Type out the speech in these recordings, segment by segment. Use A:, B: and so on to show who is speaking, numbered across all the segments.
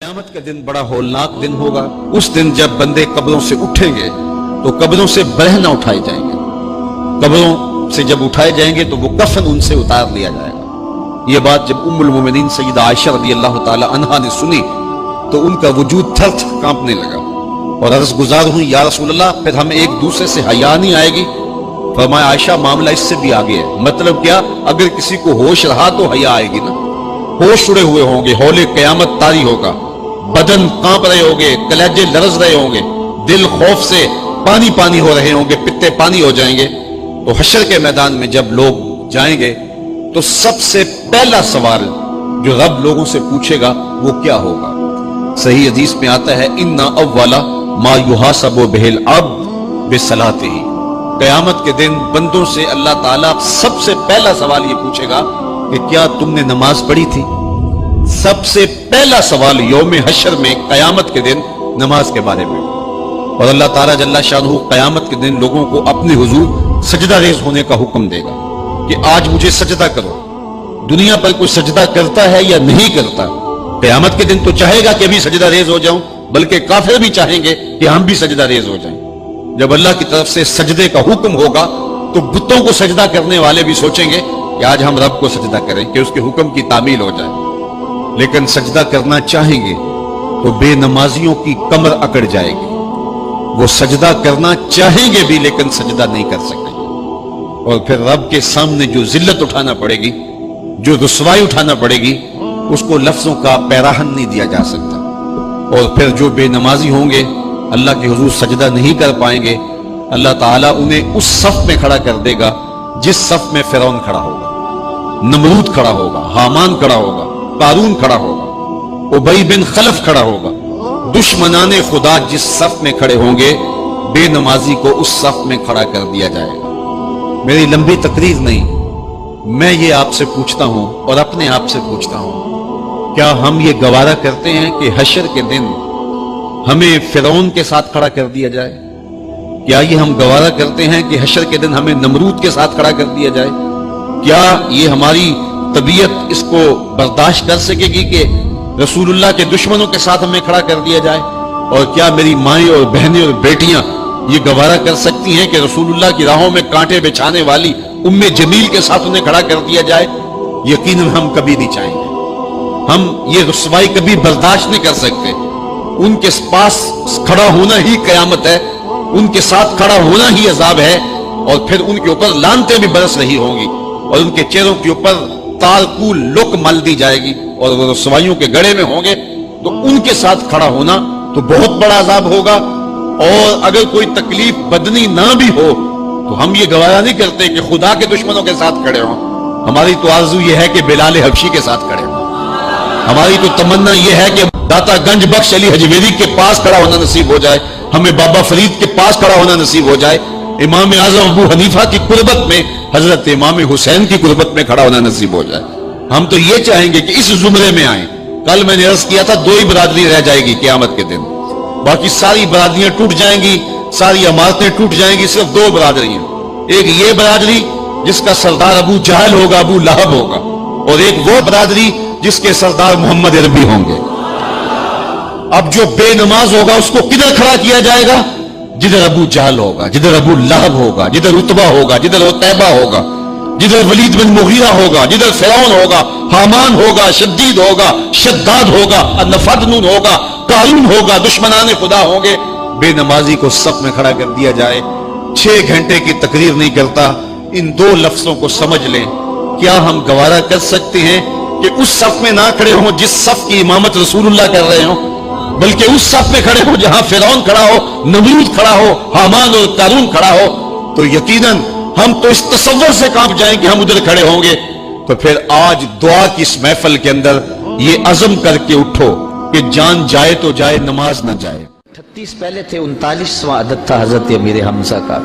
A: قیامت کا دن بڑا ہولناک دن ہوگا۔ اس دن جب بندے قبروں سے اٹھیں گے تو قبروں سے برہنہ اٹھائے جائیں گے، قبروں سے جب اٹھائے جائیں گے تو وہ کفن ان سے اتار لیا جائے گا۔ یہ بات جب ام المومنین سیدہ عائشہ رضی اللہ تعالی عنہا نے سنی تو ان کا وجود تھر تھر کانپنے لگا اور عرض گزار ہوئی، یا رسول اللہ پھر ہمیں ایک دوسرے سے حیا نہیں آئے گی؟ فرمایا عائشہ معاملہ اس سے بھی آگے ہے۔ مطلب کیا؟ اگر کسی کو ہوش رہا تو حیا آئے گی نا، ہوش اڑے ہوئے ہوں گے، ہول قیامت طاری ہوگا، بدن کانپ رہے ہوں گے، کلیجے لرز رہے ہوں گے، دل خوف سے پانی پانی ہو رہے ہوں گے، پتے پانی ہو جائیں گے، تو حشر کے میدان میں جب لوگ جائیں گے تو سب سے پہلا سوال جو رب لوگوں سے پوچھے گا وہ کیا ہوگا؟ صحیح حدیث میں آتا ہے ان اول ما یحاسب بہ العبد بصلاتہ، قیامت کے دن بندوں سے اللہ تعالیٰ سب سے پہلا سوال یہ پوچھے گا کہ کیا تم نے نماز پڑھی تھی؟ سب سے پہلا سوال یوم حشر میں قیامت کے دن نماز کے بارے میں، اور اللہ تعالیٰ جل شانہ قیامت کے دن لوگوں کو اپنے حضور سجدہ ریز ہونے کا حکم دے گا کہ آج مجھے سجدہ کرو۔ دنیا پر کوئی سجدہ کرتا ہے یا نہیں کرتا؟ قیامت کے دن تو چاہے گا کہ ابھی سجدہ ریز ہو جاؤں، بلکہ کافر بھی چاہیں گے کہ ہم بھی سجدہ ریز ہو جائیں۔ جب اللہ کی طرف سے سجدے کا حکم ہوگا تو بتوں کو سجدہ کرنے والے بھی سوچیں گے کہ آج ہم رب کو سجدہ کریں کہ اس کے حکم کی تعمیل ہو جائے، لیکن سجدہ کرنا چاہیں گے تو بے نمازیوں کی کمر اکڑ جائے گی، وہ سجدہ کرنا چاہیں گے بھی لیکن سجدہ نہیں کر سکیں گے، اور پھر رب کے سامنے جو ذلت اٹھانا پڑے گی، جو رسوائی اٹھانا پڑے گی، اس کو لفظوں کا پیراہن نہیں دیا جا سکتا۔ اور پھر جو بے نمازی ہوں گے اللہ کے حضور سجدہ نہیں کر پائیں گے، اللہ تعالیٰ انہیں اس صف میں کھڑا کر دے گا جس صف میں فرعون کھڑا ہوگا، نمرود کھڑا ہوگا، حامان کھڑا ہوگا، قارون کھڑا ہوگا، ابی بن خلف کھڑا ہوگا۔ دشمنان خدا جس صف میں کھڑے ہوں گے بے نمازی کو اس صف میں کھڑا کر دیا جائے گا۔ میری لمبی تقریر نہیں، میں یہ آپ سے پوچھتا ہوں اور اپنے آپ سے پوچھتا ہوں، کیا ہم یہ گوارا کرتے ہیں کہ حشر کے دن ہمیں فرعون کے ساتھ کھڑا کر دیا جائے؟ کیا یہ ہم گوارا کرتے ہیں کہ حشر کے دن ہمیں نمرود کے ساتھ کھڑا کر دیا جائے؟ کیا یہ ہماری طبیعت اس کو برداشت کر سکے گی کہ رسول اللہ کے دشمنوں کے ساتھ ہمیں کھڑا کر دیا جائے؟ اور کیا میری مائیں اور بہنیں اور بیٹیاں یہ گوارا کر سکتی ہیں کہ رسول اللہ کی راہوں میں کانٹے بچھانے والی ام جمیل کے ساتھ انہیں کھڑا کر دیا جائے؟ یقیناً ہم کبھی نہیں چاہیں گے، ہم یہ رسوائی کبھی برداشت نہیں کر سکتے۔ ان کے پاس کھڑا ہونا ہی قیامت ہے، ان کے ساتھ کھڑا ہونا ہی عذاب ہے، اور پھر ان کے اوپر لعنتیں بھی برس رہی ہوں گی، اور ان کے چہروں کے اوپر تارکول لک مل دی جائے گی، اور وہ رسوائیوں کے گڑے میں ہوں گے، تو ان کے ساتھ کھڑا ہونا تو بہت بڑا عذاب ہوگا۔ اور اگر کوئی تکلیف بدنی نہ بھی ہو تو ہم یہ گوارا نہیں کرتے کہ خدا کے دشمنوں کے ساتھ کھڑے ہوں۔ ہماری تو آرزو یہ ہے کہ بلال حبشی کے ساتھ کھڑے ہوں، ہماری تو تمنا یہ ہے کہ داتا گنج بخش علی حجویری کے پاس کھڑا ہونا نصیب ہو جائے، ہمیں بابا فرید کے پاس کھڑا ہونا نصیب ہو جائے، امام اعظم ابو حنیفہ کی قربت میں، حضرت امام حسین کی قربت میں کھڑا ہونا نصیب ہو جائے۔ ہم تو یہ چاہیں گے کہ اس زمرے میں آئیں۔ کل میں نے عرض کیا تھا 2 ہی برادری رہ جائے گی قیامت کے دن، باقی ساری برادریاں ٹوٹ جائیں گی، ساری عمارتیں ٹوٹ جائیں گی، صرف 2 برادریاں، ایک یہ برادری جس کا سردار ابو جہل ہوگا، ابو لہب ہوگا، اور ایک وہ برادری جس کے سردار محمد عربی ہوں گے۔ اب جو بے نماز ہوگا اس کو کدھر کھڑا کیا جائے گا؟ جدھر ابو جہل ہوگا، جدھر ابو لہب ہوگا، جدھر عتبہ ہوگا، جدھر عتیبہ ہوگا، جدھر ولید بن مغیرہ ہوگا، جدھر فرعون ہوگا، حامان ہوگا، شدید ہوگا، شداد ہوگا، نفدنون ہوگا، قارون ہوگا، دشمنان خدا ہوں گے، بے نمازی کو صف میں کھڑا کر دیا جائے۔ 6 گھنٹے کی تقریر نہیں کرتا، ان 2 لفظوں کو سمجھ لیں۔ کیا ہم گوارا کر سکتے ہیں کہ اس صف میں نہ کھڑے ہوں جس صف کی امامت رسول اللہ کر رہے ہوں، بلکہ اس صف میں کھڑے ہوں جہاں فرعون کھڑا ہو، نمرود کھڑا ہو، حامان اور قارون کھڑا ہو؟ تو یقیناً ہم تو اس تصور سے کانپ جائیں کہ ہم ادھر کھڑے ہوں گے۔ تو پھر آج دعا کی اس محفل کے اندر یہ عزم کر کے اٹھو کہ جان جائے تو جائے، نماز نہ جائے۔
B: 38 پہلے تھے، 39واں عدد تھا حضرت امیر حمزہ کا۔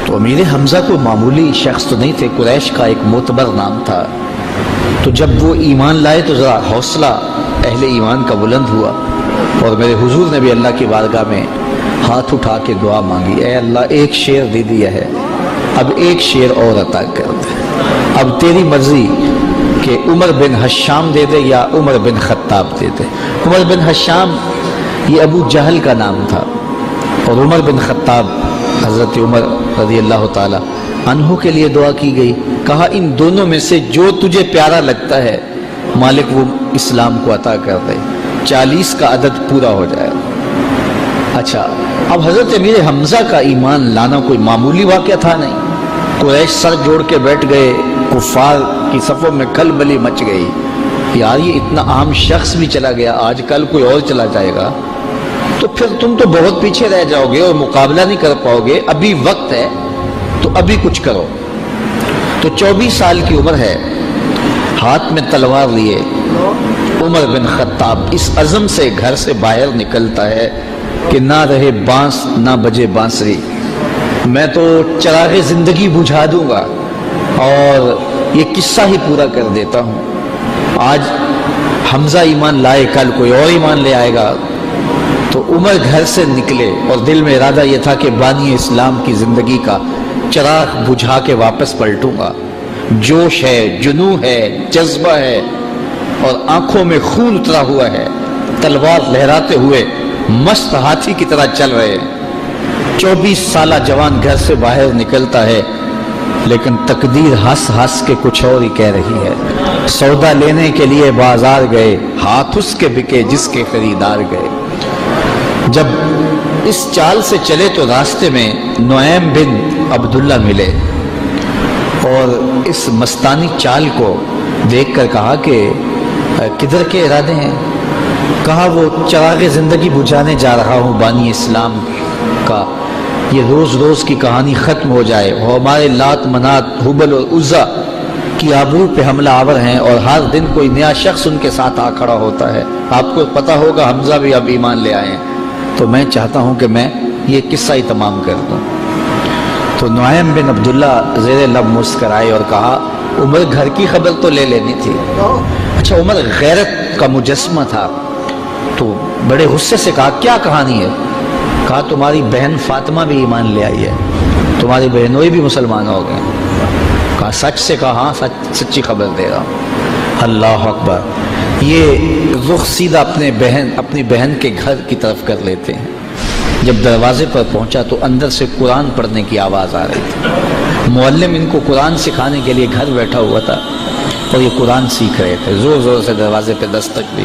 B: تو امیر حمزہ کوئی معمولی شخص تو نہیں تھے، قریش کا ایک معتبر نام تھا۔ تو جب وہ ایمان لائے تو ذرا حوصلہ اہل ایمان کا بلند ہوا، اور میرے حضور نے بھی اللہ کی بارگاہ میں ہاتھ اٹھا کے دعا مانگی، اے اللہ ایک شعر دے دیا ہے، اب ایک شعر اور عطا کر دے، اب تیری مرضی کہ کہ عمر بن حشام دے دے یا عمر بن خطاب دے دے۔ عمر بن حشام یہ ابو جہل کا نام تھا، اور عمر بن خطاب حضرت عمر رضی اللہ تعالی عنہ کے لیے دعا کی گئی، کہا ان دونوں میں سے جو تجھے پیارا لگتا ہے مالک وہ اسلام کو عطا کر دے، 40 کا عدد پورا ہو جائے۔ اچھا، اب حضرت امیر حمزہ کا ایمان لانا کوئی معمولی واقعہ تھا نہیں۔ قریش سر جوڑ کے بیٹھ گئے، کفار کی صفوں میں کھلبلی مچ گئی، یار یہ اتنا عام شخص بھی چلا گیا، آج کل کوئی اور چلا جائے گا تو پھر تم تو بہت پیچھے رہ جاؤ گے اور مقابلہ نہیں کر پاؤ گے، ابھی وقت ہے تو ابھی کچھ کرو۔ تو 24 سال کی عمر ہے، ہاتھ میں تلوار لیے عمر بن خطاب اس عزم سے گھر سے باہر نکلتا ہے کہ نہ رہے بانس نہ بجے بانسری، میں تو چراغ زندگی بجھا دوں گا اور یہ قصہ ہی پورا کر دیتا ہوں۔ آج حمزہ ایمان لائے، کل کوئی اور ایمان لے آئے گا۔ تو عمر گھر سے نکلے اور دل میں ارادہ یہ تھا کہ بانی اسلام کی زندگی کا چراغ بجھا کے واپس پلٹوں گا۔ جوش ہے، جنوں ہے، جذبہ ہے اور آنکھوں میں خون اترا ہوا ہے، تلوار لہراتے ہوئے مست ہاتھی کی طرح چل رہے ہیں۔ 24 سالہ جوان گھر سے باہر نکلتا ہے، لیکن تقدیر ہنس ہنس کے کچھ اور ہی کہہ رہی ہے۔ سودا لینے کے لیے بازار گئے، ہاتھ اس کے بکے جس کے خریدار گئے۔ جب اس چال سے چلے تو راستے میں نعیم بن عبداللہ ملے اور اس مستانی چال کو دیکھ کر کہا کہ کدھر کے ارادے ہیں؟ کہا وہ چراغ زندگی بجھانے جا رہا ہوں بانی اسلام کا، یہ روز روز کی کہانی ختم ہو جائے، اور ہمارے لات منات حبل اور عزا کی آبرو پہ حملہ آور ہیں اور ہر دن کوئی نیا شخص ان کے ساتھ آ کھڑا ہوتا ہے۔ آپ کو پتہ ہوگا حمزہ بھی اب ایمان لے آئے ہیں، تو میں چاہتا ہوں کہ میں یہ قصہ ہی تمام کر دوں۔ تو نعیم بن عبداللہ زیر لب مسکرائے اور کہا عمر گھر کی خبر تو لے لینی تھی۔ اچھا، عمر غیرت کا مجسمہ تھا، تو بڑے غصے سے کہا کیا کہانی ہے؟ کہا تمہاری بہن فاطمہ بھی ایمان لے آئی ہے، تمہاری بہنوئی بھی مسلمان ہو گئے۔ کہا سچ سے؟ کہا ہاں سچی خبر دے رہا ہوں۔ اللہ اکبر! یہ رخ سیدھا اپنی بہن کے گھر کی طرف کر لیتے ہیں۔ جب دروازے پر پہنچا تو اندر سے قرآن پڑھنے کی آواز آ رہی تھی۔ معلم ان کو قرآن سکھانے کے لیے گھر بیٹھا ہوا تھا اور یہ قرآن سیکھ رہے تھے۔ زور زور سے دروازے پہ دستک دی۔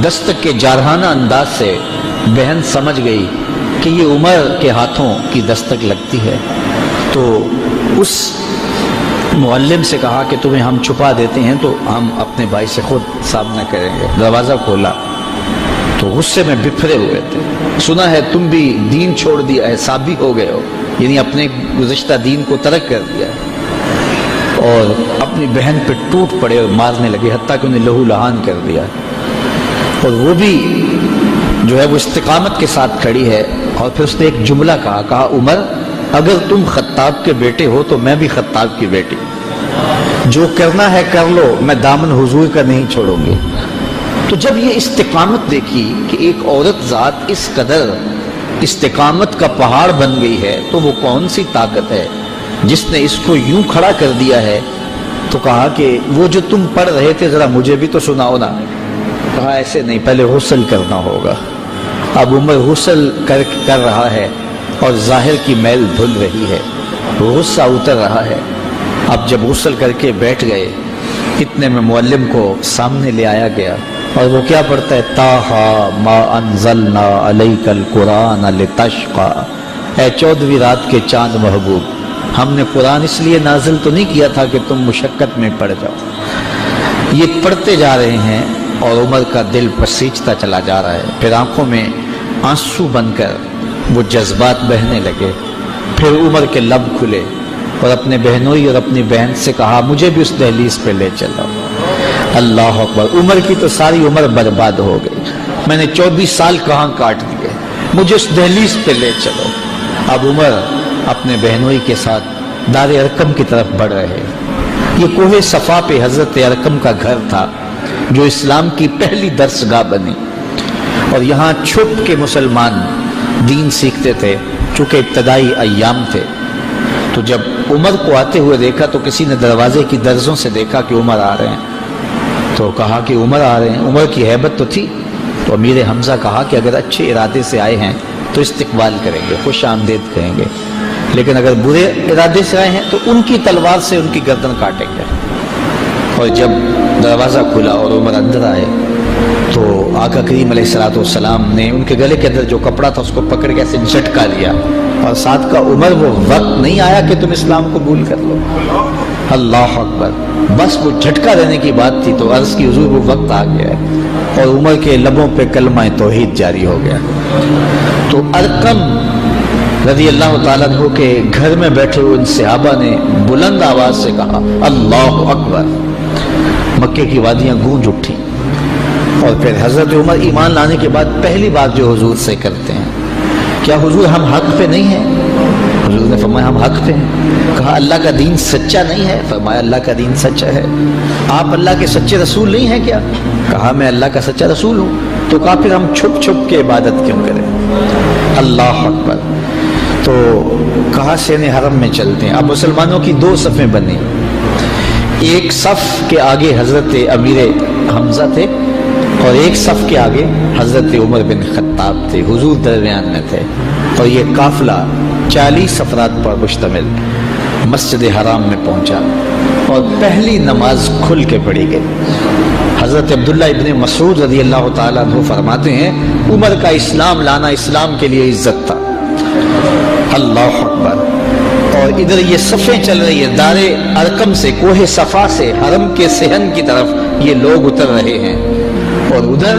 B: دستک کے جارحانہ انداز سے بہن سمجھ گئی کہ یہ عمر کے ہاتھوں کی دستک لگتی ہے، تو اس معلم سے کہا کہ تمہیں ہم چھپا دیتے ہیں تو ہم اپنے بھائی سے خود سامنا کریں گے۔ دروازہ کھولا تو غصے میں بفرے ہوئے تھے۔ سنا ہے تم بھی دین چھوڑ دیا ہے، سابی ہو گئے ہو، یعنی اپنے گزشتہ دین کو ترک کر دیا ہے، اور اپنی بہن پہ ٹوٹ پڑے اور مارنے لگے، حتیٰ کہ انہیں لہو لہان کر دیا۔ اور وہ بھی جو ہے وہ استقامت کے ساتھ کھڑی ہے، اور پھر اس نے ایک جملہ کہا عمر اگر تم خطاب کے بیٹے ہو تو میں بھی خطاب کی بیٹی، جو کرنا ہے کر لو، میں دامن حضور کا نہیں چھوڑوں گی۔ تو جب یہ استقامت دیکھی کہ ایک عورت ذات اس قدر استقامت کا پہاڑ بن گئی ہے، تو وہ کون سی طاقت ہے جس نے اس کو یوں کھڑا کر دیا ہے؟ تو کہا کہ وہ جو تم پڑھ رہے تھے ذرا مجھے بھی تو سناؤ نا۔ کہا ایسے نہیں، پہلے غسل کرنا ہوگا۔ اب عمر غسل کر رہا ہے اور ظاہر کی میل دھل رہی ہے، غصہ اتر رہا ہے۔ اب جب غسل کر کے بیٹھ گئے، اتنے میں معلم کو سامنے لے آیا گیا، اور وہ کیا پڑھتا ہے؟ طٰہٰ ما انزلنا علیک القرآن لتشقیٰ، اے 14ویں رات کے چاند محبوب، ہم نے قرآن اس لیے نازل تو نہیں کیا تھا کہ تم مشقت میں پڑ جاؤ۔ یہ پڑھتے جا رہے ہیں اور عمر کا دل پسیجتا چلا جا رہا ہے، پھر آنکھوں میں آنسو بن کر وہ جذبات بہنے لگے۔ پھر عمر کے لب کھلے اور اپنے بہنوئی اور اپنی بہن سے کہا مجھے بھی اس دہلیز پہ لے چلو۔ اللہ اکبر! عمر کی تو ساری عمر برباد ہو گئی، میں نے 24 سال کہاں کاٹ دیے، مجھے اس دہلیز پہ لے چلو۔ اب عمر اپنے بہنوئی کے ساتھ دار ارقم کی طرف بڑھ رہے۔ یہ کوہ صفا پہ حضرت ارقم کا گھر تھا جو اسلام کی پہلی درسگاہ بنی، اور یہاں چھپ کے مسلمان دین سیکھتے تھے چونکہ ابتدائی ایام تھے۔ تو جب عمر کو آتے ہوئے دیکھا تو کسی نے دروازے کی درزوں سے دیکھا کہ عمر آ رہے ہیں، تو کہا کہ عمر آ رہے ہیں۔ عمر کی ہیبت تو تھی، تو امیر حمزہ کہا کہ اگر اچھے ارادے سے آئے ہیں تو استقبال کریں گے، خوش آمدید کہیں گے، لیکن اگر برے ارادے سے آئے ہیں تو ان کی تلوار سے ان کی گردن کاٹیں گے۔ اور جب دروازہ کھلا اور عمر اندر آئے تو آقا کریم علیہ الصلوۃ والسلام نے ان کے گلے کے اندر جو کپڑا تھا اس کو پکڑ کے ایسے جھٹکا لیا، اور ساتھ کا عمر وہ وقت نہیں آیا کہ تم اسلام قبول کر لو، اللہ اکبر، بس وہ جھٹکا دینے کی بات تھی تو عرض کی حضور وہ وقت آ گیا ہے، اور عمر کے لبوں پہ کلمہ توحید جاری ہو گیا۔ تو ارقم رضی اللہ تعالیٰ عنہ کے گھر میں بیٹھے ہوئے ان صحابہ نے بلند آواز سے کہا اللہ اکبر، مکے کی وادیاں گونج اٹھی۔ اور پھر حضرت عمر ایمان لانے کے بعد پہلی بات جو حضور سے کرتے ہیں، کیا حضور ہم حق پہ نہیں ہیں؟ حضور نے فرمایا ہم حق پہ ہیں۔ کہا اللہ کا دین سچا نہیں ہے؟ فرمایا اللہ کا دین سچا ہے۔ آپ اللہ کے سچے رسول نہیں ہیں کیا؟ کہا میں اللہ کا سچا رسول ہوں۔ تو کہا پھر ہم چھپ چھپ کے عبادت کیوں کریں؟ اللہ اکبر۔ تو کہا سین حرم میں چلتے ہیں۔ اب مسلمانوں کی دو صفیں بنی، ایک صف کے آگے حضرت امیر حمزہ تھے اور ایک صف کے آگے حضرت عمر بن خطاب تھے، حضور درمیان میں تھے، اور یہ قافلہ 40 افراد پر مشتمل مسجد حرام میں پہنچا اور پہلی نماز کھل کے پڑھی گئی۔ حضرت عبداللہ ابن مسعود رضی اللہ تعالیٰ عنہ فرماتے ہیں عمر کا اسلام لانا اسلام کے لیے عزت تھا۔ اللہ اکبر۔ اور ادھر یہ صفیں چل رہی ہے، دار ارقم سے، کوہ صفا سے حرم کے صحن کی طرف یہ لوگ اتر رہے ہیں، اور ادھر